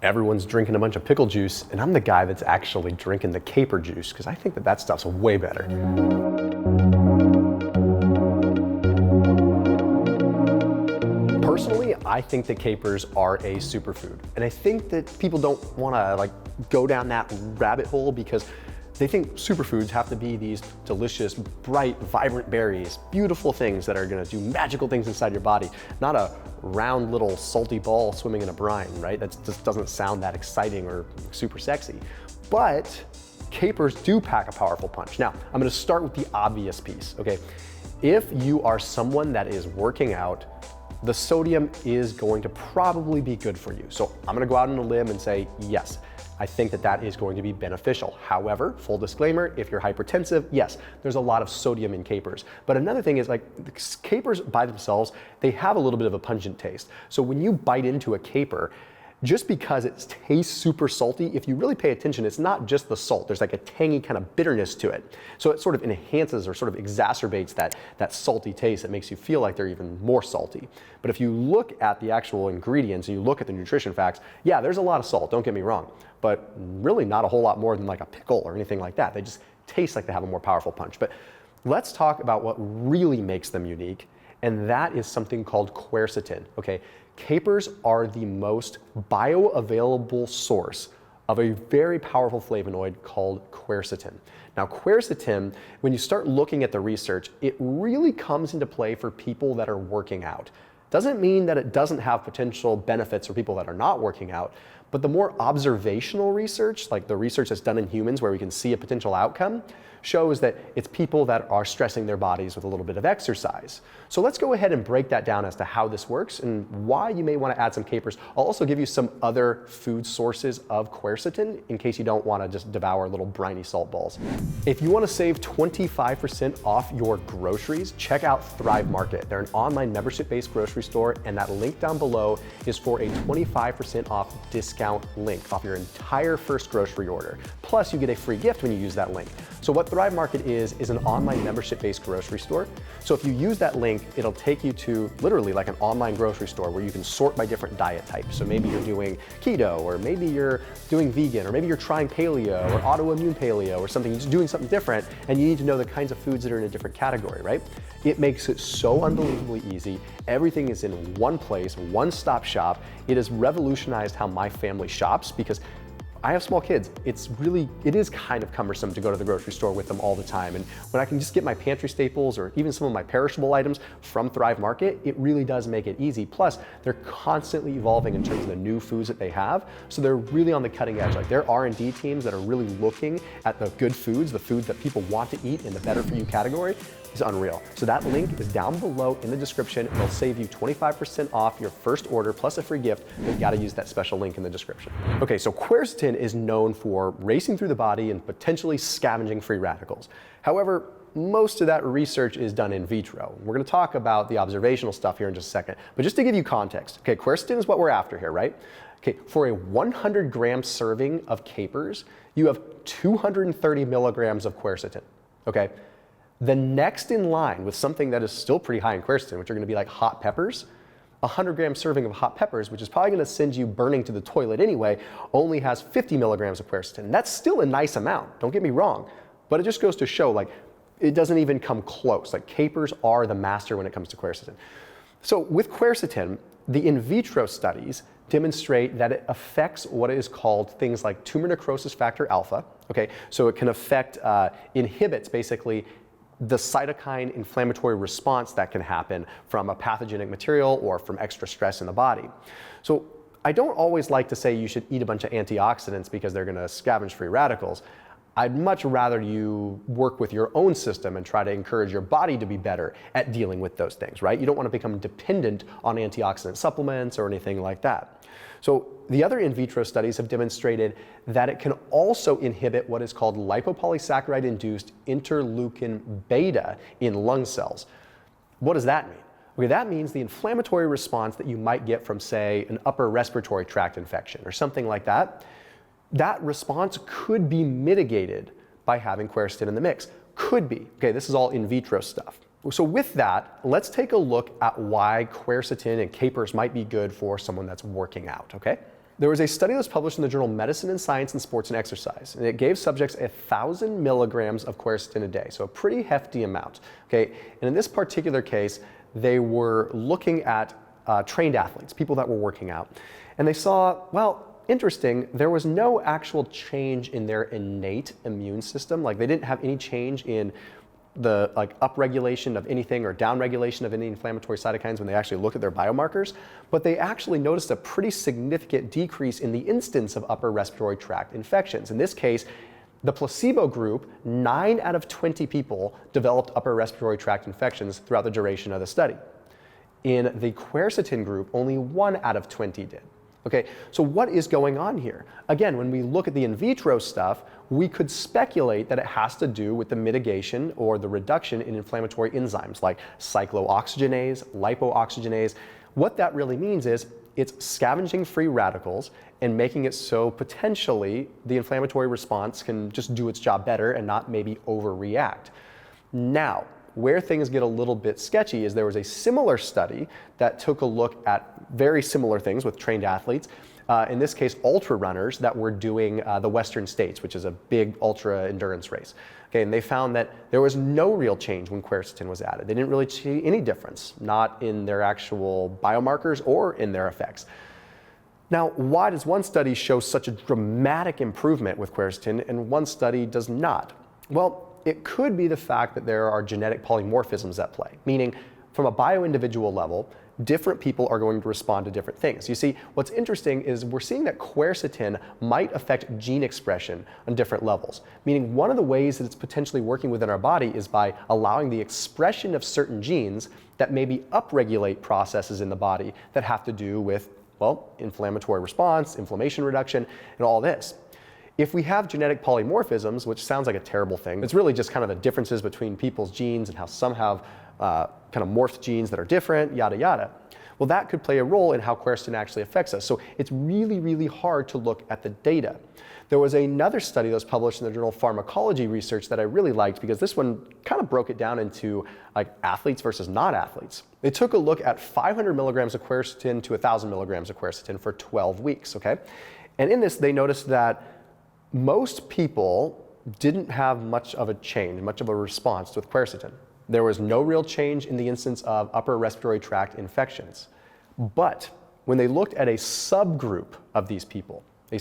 everyone's drinking a bunch of pickle juice, and I'm the guy that's actually drinking the caper juice because I think that that stuff's way better. Personally, I think that capers are a superfood, and I think that people don't want to go down that rabbit hole because they think superfoods have to be these delicious, bright, vibrant berries, beautiful things that are going to do magical things inside your body, not a round little salty ball swimming in a brine, right? That just doesn't sound that exciting or super sexy. But capers do pack a powerful punch. Now, I'm going to start with the obvious piece, okay? If you are someone that is working out, the sodium is going to probably be good for you. So I'm going to go out on a limb and say, yes, I think that that is going to be beneficial. However, full disclaimer, if you're hypertensive, yes, there's a lot of sodium in capers. But another thing is the capers by themselves, they have a little bit of a pungent taste. So when you bite into a caper, just because it tastes super salty, if you really pay attention, it's not just the salt. There's like a tangy kind of bitterness to it. So it sort of enhances or sort of exacerbates that salty taste that makes you feel like they're even more salty. But if you look at the actual ingredients and you look at the nutrition facts, yeah, there's a lot of salt, don't get me wrong, but really not a whole lot more than like a pickle or anything like that. They just taste like they have a more powerful punch. But let's talk about what really makes them unique, and that is something called quercetin, okay? Capers are the most bioavailable source of a very powerful flavonoid called quercetin. Now, quercetin, when you start looking at the research, it really comes into play for people that are working out. Doesn't mean that it doesn't have potential benefits for people that are not working out, but the more observational research, like the research that's done in humans where we can see a potential outcome, shows that it's people that are stressing their bodies with a little bit of exercise. So let's go ahead and break that down as to how this works and why you may want to add some capers. I'll also give you some other food sources of quercetin in case you don't want to just devour little briny salt balls. If you want to save 25% off your groceries, check out Thrive Market. They're an online membership-based grocery store, and that link down below is for a 25% off discount link off your entire first grocery order. Plus, you get a free gift when you use that link. So what Thrive Market is an online membership-based grocery store. So if you use that link, it'll take you to literally like an online grocery store where you can sort by different diet types. So maybe you're doing keto, or maybe you're doing vegan, or maybe you're trying paleo or autoimmune paleo or something. You're just doing something different, and you need to know the kinds of foods that are in a different category, right? It makes it so unbelievably easy. Everything is in one place, one-stop shop. It has revolutionized how my family shops because I have small kids. It is kind of cumbersome to go to the grocery store with them all the time. And when I can just get my pantry staples or even some of my perishable items from Thrive Market, it really does make it easy. Plus, they're constantly evolving in terms of the new foods that they have. So they're really on the cutting edge. Like their R&D teams that are really looking at the good foods, the foods that people want to eat in the better for you category, is unreal. So that link is down below in the description. It'll save you 25% off your first order plus a free gift. But you gotta use that special link in the description. Okay, so quercetin is known for racing through the body and potentially scavenging free radicals. However, most of that research is done in vitro. We're gonna talk about the observational stuff here in just a second. But just to give you context, okay, quercetin is what we're after here, right? Okay, for a 100-gram serving of capers, you have 230 milligrams of quercetin, okay? The next in line with something that is still pretty high in quercetin, which are gonna be like hot peppers, a 100-gram serving of hot peppers, which is probably gonna send you burning to the toilet anyway, only has 50 milligrams of quercetin. That's still a nice amount, don't get me wrong, but it just goes to show like it doesn't even come close. Like capers are the master when it comes to quercetin. So with quercetin, the in vitro studies demonstrate that it affects what is called things like tumor necrosis factor alpha, okay? So it can affect, inhibits basically the cytokine inflammatory response that can happen from a pathogenic material or from extra stress in the body. So I don't always like to say you should eat a bunch of antioxidants because they're gonna scavenge free radicals. I'd much rather you work with your own system and try to encourage your body to be better at dealing with those things, right? You don't want to become dependent on antioxidant supplements or anything like that. So the other in vitro studies have demonstrated that it can also inhibit what is called lipopolysaccharide-induced interleukin beta in lung cells. What does that mean? Okay, that means the inflammatory response that you might get from, say, an upper respiratory tract infection or something like that. That response could be mitigated by having quercetin in the mix. Could be. Okay, this is all in vitro stuff. So with that, let's take a look at why quercetin and capers might be good for someone that's working out, okay? There was a study that was published in the journal Medicine and Science and Sports and Exercise, and it gave subjects 1,000 milligrams of quercetin a day, so a pretty hefty amount. Okay, and in this particular case, they were looking at trained athletes, people that were working out, and they saw, well, interesting, there was no actual change in their innate immune system. Like, they didn't have any change in the upregulation of anything or downregulation of any inflammatory cytokines when they actually looked at their biomarkers, but they actually noticed a pretty significant decrease in the instance of upper respiratory tract infections. In this case, the placebo group, 9 out of 20 people developed upper respiratory tract infections throughout the duration of the study. In the quercetin group, only 1 out of 20 did. Okay, so what is going on here? Again, when we look at the in vitro stuff, we could speculate that it has to do with the mitigation or the reduction in inflammatory enzymes like cyclooxygenase, lipooxygenase. What that really means is it's scavenging free radicals and making it so potentially the inflammatory response can just do its job better and not maybe overreact. Now, where things get a little bit sketchy is there was a similar study that took a look at very similar things with trained athletes. In this case, ultra runners that were doing the Western States, which is a big ultra endurance race. Okay, and they found that there was no real change when quercetin was added. They didn't really see any difference, not in their actual biomarkers or in their effects. Now, why does one study show such a dramatic improvement with quercetin and one study does not? Well, it could be the fact that there are genetic polymorphisms at play, meaning from a bio-individual level, different people are going to respond to different things. You see, what's interesting is we're seeing that quercetin might affect gene expression on different levels, meaning one of the ways that it's potentially working within our body is by allowing the expression of certain genes that maybe upregulate processes in the body that have to do with, well, inflammatory response, inflammation reduction, and all this. If we have genetic polymorphisms, which sounds like a terrible thing, it's really just kind of the differences between people's genes and how some have kind of morphed genes that are different, yada, yada. Well, that could play a role in how quercetin actually affects us. So it's really, really hard to look at the data. There was another study that was published in the journal Pharmacology Research that I really liked because this one kind of broke it down into like athletes versus non-athletes. They took a look at 500 milligrams of quercetin to 1,000 milligrams of quercetin for 12 weeks, okay? And in this, they noticed that most people didn't have much of a change, much of a response with quercetin. There was no real change in the instance of upper respiratory tract infections. But when they looked at a subgroup of these people, they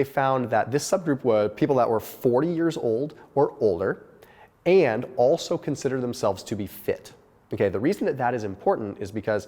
found that this subgroup was people that were 40 years old or older and also considered themselves to be fit. Okay, the reason that that is important is because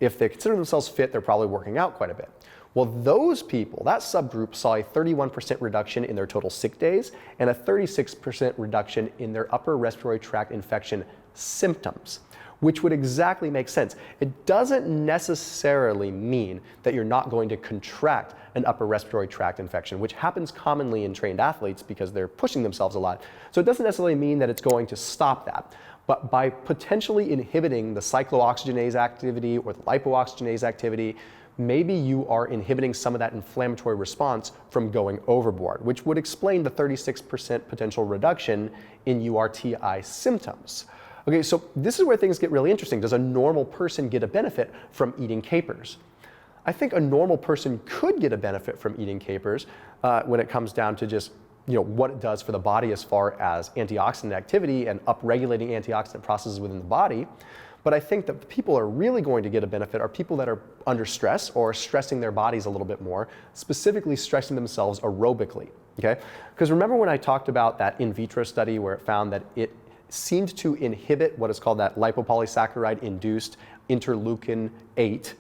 if they consider themselves fit, they're probably working out quite a bit. Well, those people, that subgroup, saw a 31% reduction in their total sick days and a 36% reduction in their upper respiratory tract infection symptoms, which would exactly make sense. It doesn't necessarily mean that you're not going to contract an upper respiratory tract infection, which happens commonly in trained athletes because they're pushing themselves a lot. So it doesn't necessarily mean that it's going to stop that. But by potentially inhibiting the cyclooxygenase activity or the lipooxygenase activity, maybe you are inhibiting some of that inflammatory response from going overboard, which would explain the 36% potential reduction in URTI symptoms. Okay, so this is where things get really interesting. Does a normal person get a benefit from eating capers? I think a normal person could get a benefit from eating capers when it comes down to just what it does for the body as far as antioxidant activity and upregulating antioxidant processes within the body. But I think that the people are really going to get a benefit are people that are under stress or stressing their bodies a little bit more, specifically stressing themselves aerobically, okay? Because remember when I talked about that in vitro study where it found that it seemed to inhibit what is called that lipopolysaccharide-induced interleukin-8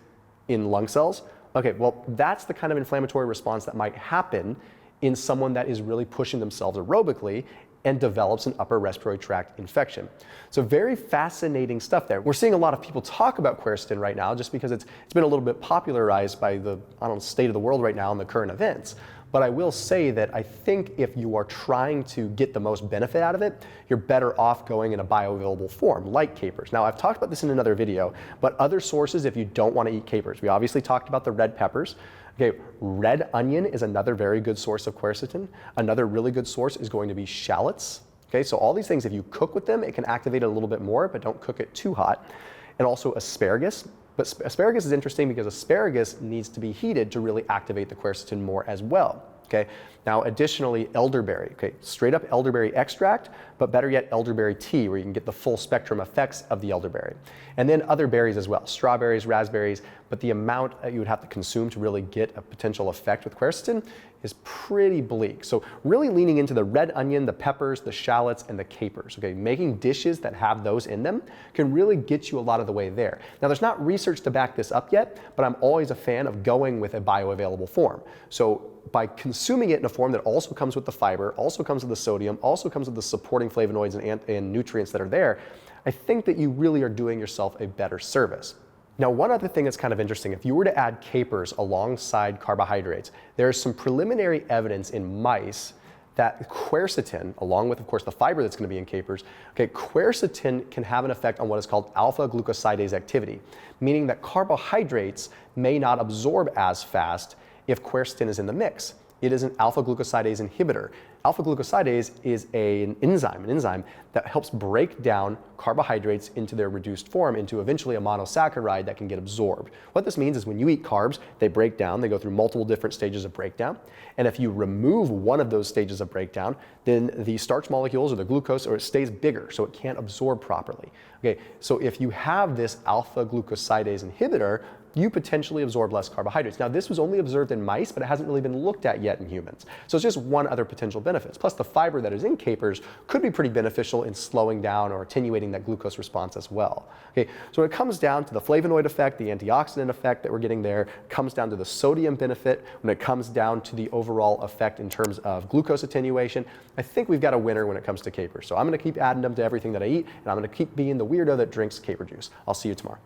in lung cells? Okay, well, that's the kind of inflammatory response that might happen in someone that is really pushing themselves aerobically and develops an upper respiratory tract infection. So very fascinating stuff there. We're seeing a lot of people talk about quercetin right now just because it's been a little bit popularized by the state of the world right now and the current events. But I will say that I think if you are trying to get the most benefit out of it, you're better off going in a bioavailable form, like capers. Now, I've talked about this in another video, but other sources if you don't want to eat capers. We obviously talked about the red peppers. Okay, red onion is another very good source of quercetin. Another really good source is going to be shallots. Okay, so all these things, if you cook with them, it can activate it a little bit more, but don't cook it too hot. And also asparagus. But asparagus is interesting because asparagus needs to be heated to really activate the quercetin more as well. Okay. Now, additionally, elderberry. Okay, straight up elderberry extract, but better yet, elderberry tea, where you can get the full spectrum effects of the elderberry. And then other berries as well, strawberries, raspberries. But the amount that you would have to consume to really get a potential effect with quercetin is pretty bleak. So really leaning into the red onion, the peppers, the shallots, and the capers. Okay, making dishes that have those in them can really get you a lot of the way there. Now, there's not research to back this up yet, but I'm always a fan of going with a bioavailable form. So by consuming it in a form that also comes with the fiber, also comes with the sodium, also comes with the supporting flavonoids and nutrients that are there, I think that you really are doing yourself a better service. Now, one other thing that's kind of interesting, if you were to add capers alongside carbohydrates, there's some preliminary evidence in mice that quercetin, along with, of course, the fiber that's going to be in capers, okay, quercetin can have an effect on what is called alpha glucosidase activity, meaning that carbohydrates may not absorb as fast if quercetin is in the mix. It is an alpha glucosidase inhibitor. Alpha glucosidase is an enzyme that helps break down carbohydrates into their reduced form into eventually a monosaccharide that can get absorbed. What this means is when you eat carbs, they break down, they go through multiple different stages of breakdown. And if you remove one of those stages of breakdown, then the starch molecules or the glucose, or it stays bigger, so it can't absorb properly. Okay, so if you have this alpha glucosidase inhibitor, you potentially absorb less carbohydrates. Now, this was only observed in mice, but it hasn't really been looked at yet in humans. So it's just one other potential benefit. Plus, the fiber that is in capers could be pretty beneficial in slowing down or attenuating that glucose response as well. Okay, so when it comes down to the flavonoid effect, the antioxidant effect that we're getting there, it comes down to the sodium benefit, when it comes down to the overall effect in terms of glucose attenuation, I think we've got a winner when it comes to capers. So I'm gonna keep adding them to everything that I eat, and I'm gonna keep being the weirdo that drinks caper juice. I'll see you tomorrow.